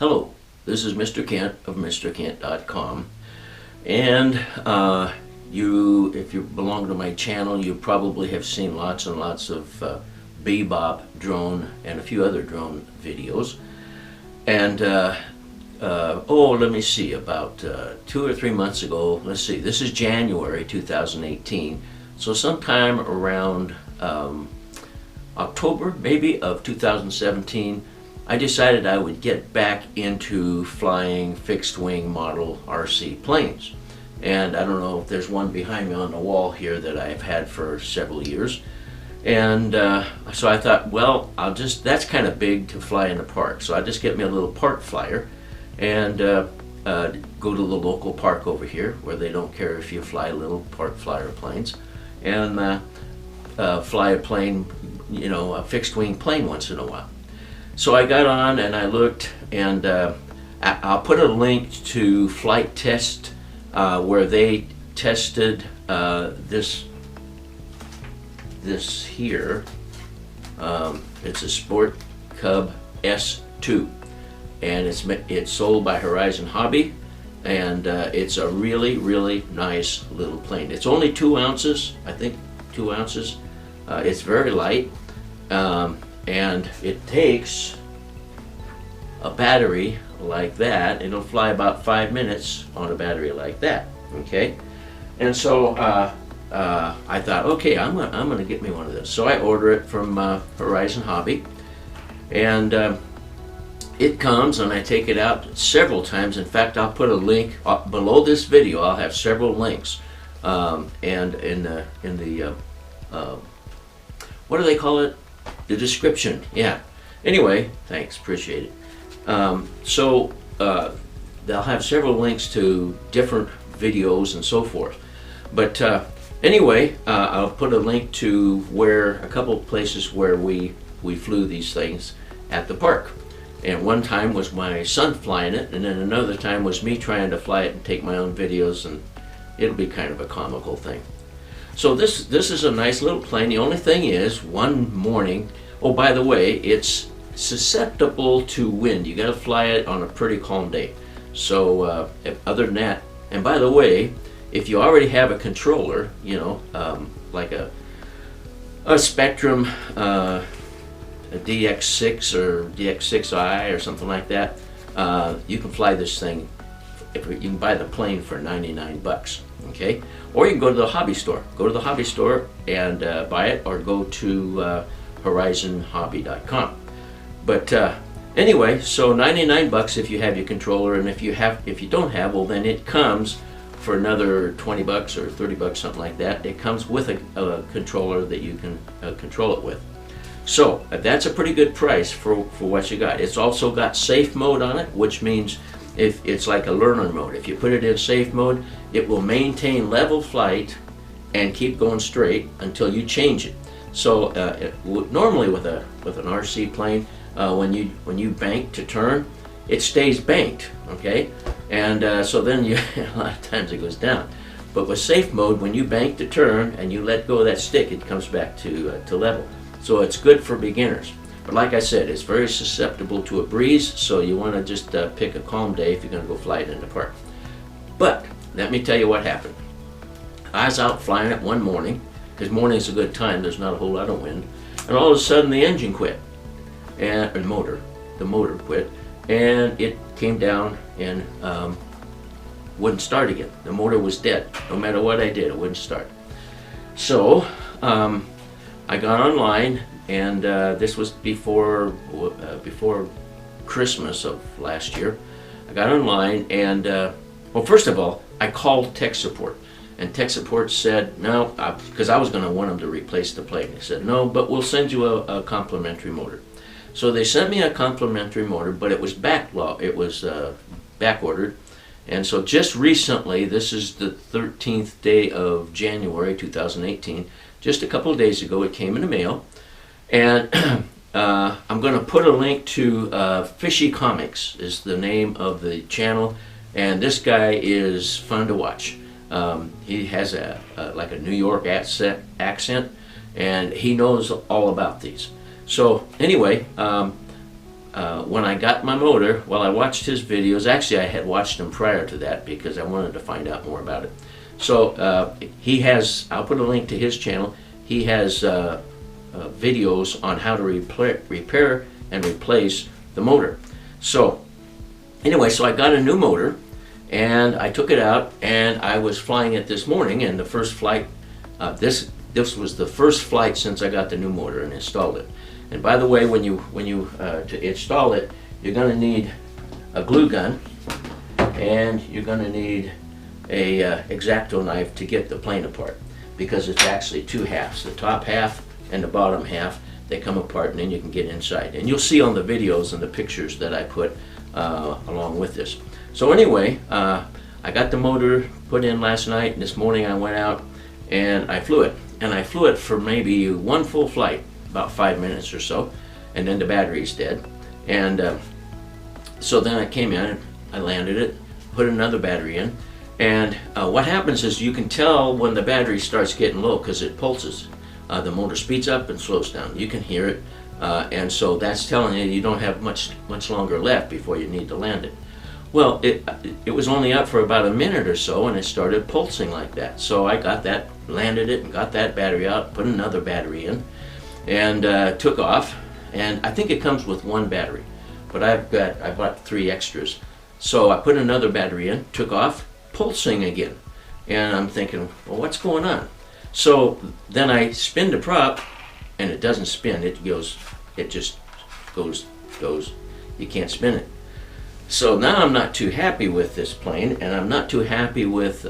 Hello, this is Mr. Kent of MrKent.com, and if you belong to my channel, you probably have seen lots and lots of bebop drone and a few other drone videos. And let me see, about 2 or 3 months ago, let's see, this is January 2018, so sometime around October maybe of 2017, I decided I would get back into flying fixed wing model RC planes. And I don't know if there's one behind me on the wall here that I've had for several years. And so I thought, well, that's kind of big to fly in the park. So I'll just get me a little park flyer and go to the local park over here where they don't care if you fly little park flyer planes, and fly a plane, a fixed wing plane once in a while. So I got on and I looked, and I'll put a link to Flite test where they tested this here. It's a Sport Cub S2, and it's sold by Horizon Hobby, and it's a really nice little plane. It's only 2 ounces, I think 2 ounces. It's very light. And it takes a battery like that. It'll fly about 5 minutes on a battery like that, okay? And so I thought, okay, I'm gonna get me one of those. So I order it from Horizon Hobby, and it comes, and I take it out several times. In fact, I'll put a link below this video. I'll have several links, and in the what do they call it? The description, yeah. Anyway, thanks, appreciate it. They'll have several links to different videos and so forth. But anyway, I'll put a link to a couple of places where we flew these things at the park. And one time was my son flying it, and then another time was me trying to fly it and take my own videos, and it'll be kind of a comical thing. So this is a nice little plane. The only thing is, one morning, oh, by the way, it's susceptible to wind. You got to fly it on a pretty calm day. So other than that, and by the way, if you already have a controller, like a Spectrum, a DX6 or DX6i or something like that, you can fly this thing. You can buy the plane for 99 bucks, okay? Or you can go to the hobby store. Go to the hobby store and buy it, or go to horizonhobby.com. But anyway, so 99 bucks if you have your controller, and if you don't have, well, then it comes for another 20 bucks or 30 bucks, something like that. It comes with a controller that you can control it with. So that's a pretty good price for what you got. It's also got safe mode on it, which means if it's like a learner mode. If you put it in safe mode, it will maintain level flight and keep going straight until you change it. So normally with an RC plane, when you bank to turn, it stays banked, okay? And so then a lot of times it goes down. But with safe mode, when you bank to turn and you let go of that stick, it comes back to level. So it's good for beginners. But like I said, it's very susceptible to a breeze, so you want to just pick a calm day if you're going to go fly it in the park. But let me tell you what happened. I was out flying it one morning, because morning's a good time, there's not a whole lot of wind, and all of a sudden the engine quit, and the motor quit, and it came down and wouldn't start again. The motor was dead. No matter what I did, it wouldn't start. So I got online, and this was before Christmas of last year. I got online, and well, first of all, I called tech support, and tech support said no, because I was going to want them to replace the plane. They said no, but we'll send you a complimentary motor. So they sent me a complimentary motor, but it was back ordered, and so just recently, this is the 13th day of January 2018. Just a couple of days ago, it came in the mail. And I'm going to put a link to Fishy Comics is the name of the channel, and this guy is fun to watch. He has like a New York accent, and he knows all about these. So anyway, when I got my motor, well, I watched his videos. Actually, I had watched them prior to that because I wanted to find out more about it. So he has, I'll put a link to his channel. He has videos on how to repair and replace the motor. So anyway, so I got a new motor and I took it out and I was flying it this morning, and the first flight, this was the first flight since I got the new motor and installed it. And by the way, when you to install it, you're going to need a glue gun, and you're going to need a X-Acto knife to get the plane apart, because it's actually two halves, the top half and the bottom half. They come apart and then you can get inside. And you'll see on the videos and the pictures that I put along with this. So anyway, I got the motor put in last night, and this morning I went out and I flew it. And I flew it for maybe one full flight, about 5 minutes or so, and then the battery's dead. And so then I came in, I landed it, put another battery in, and what happens is you can tell when the battery starts getting low because it pulses. The motor speeds up and slows down. You can hear it, and so that's telling you don't have much longer left before you need to land it. Well, it was only up for about a minute or so, and it started pulsing like that. So I got that, landed it, and got that battery out, put another battery in, and took off. And I think it comes with one battery, but I bought 3 extras. So I put another battery in, took off, pulsing again, and I'm thinking, well, what's going on? So then I spin the prop, and it doesn't spin. It just goes. You can't spin it. So now I'm not too happy with this plane, and I'm not too happy with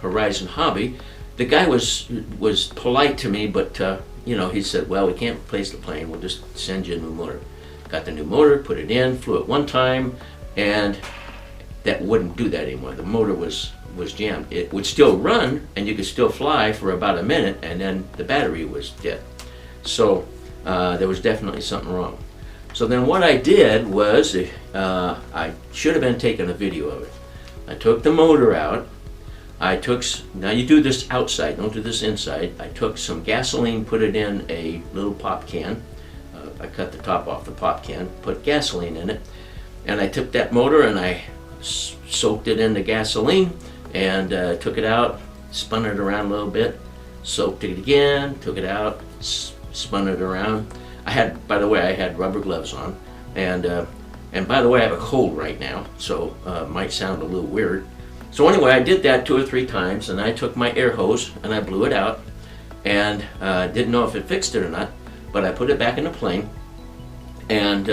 Horizon Hobby. The guy was polite to me, but you know, he said, well, we can't replace the plane. We'll just send you a new motor. Got the new motor, put it in, flew it one time, and that wouldn't do that anymore. The motor was jammed. It would still run, and you could still fly for about a minute, and then the battery was dead. So there was definitely something wrong. So then what I did was, I should have been taking a video of it. I took the motor out. Now you do this outside, don't do this inside. I took some gasoline, put it in a little pop can. I cut the top off the pop can, put gasoline in it, and I took that motor and I soaked it in the gasoline and took it out, spun it around a little bit, soaked it again, took it out, spun it around. By the way, I had rubber gloves on, and by the way, I have a cold right now, so it might sound a little weird. So anyway, I did that 2 or 3 times, and I took my air hose and I blew it out, and didn't know if it fixed it or not, but I put it back in the plane and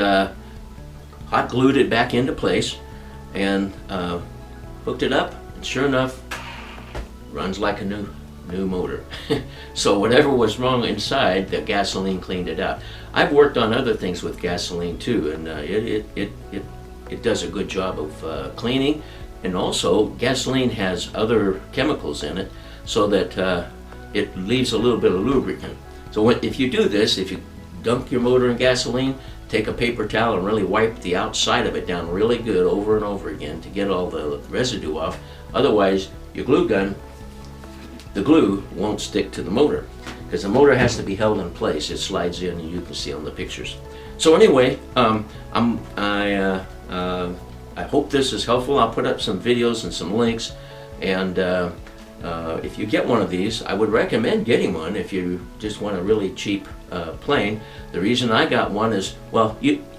hot glued it back into place and hooked it up, and sure enough, runs like a new motor. So whatever was wrong inside, the gasoline cleaned it out. I've worked on other things with gasoline too, and it does a good job of cleaning. And also, gasoline has other chemicals in it, so that it leaves a little bit of lubricant. So if you do this, if you dunk your motor in gasoline, take a paper towel and really wipe the outside of it down really good over and over again to get all the residue off. Otherwise, your glue gun, the glue won't stick to the motor, because the motor has to be held in place. It slides in, and you can see on the pictures. So anyway, I hope this is helpful. I'll put up some videos and some links, and if you get one of these, I would recommend getting one if you just want a really cheap plane. The reason I got one is, well,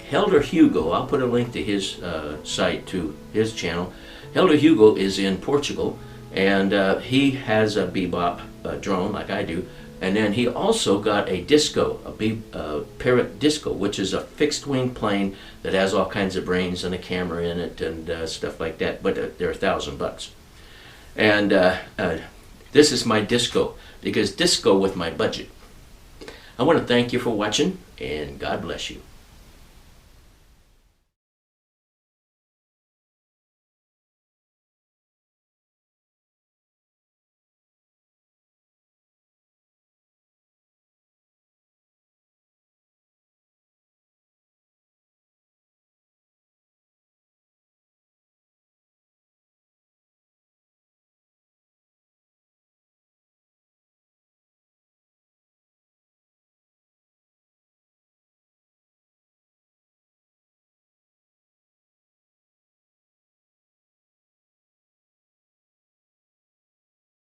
Helder Hugo, I'll put a link to his site, to his channel. Helder Hugo is in Portugal, and he has a Bebop drone like I do, and then he also got a Disco, a Parrot Disco, which is a fixed wing plane that has all kinds of brains and a camera in it and stuff like that, but they're $1,000. And this is my Disco, because Disco with my budget. I want to thank you for watching, and God bless you.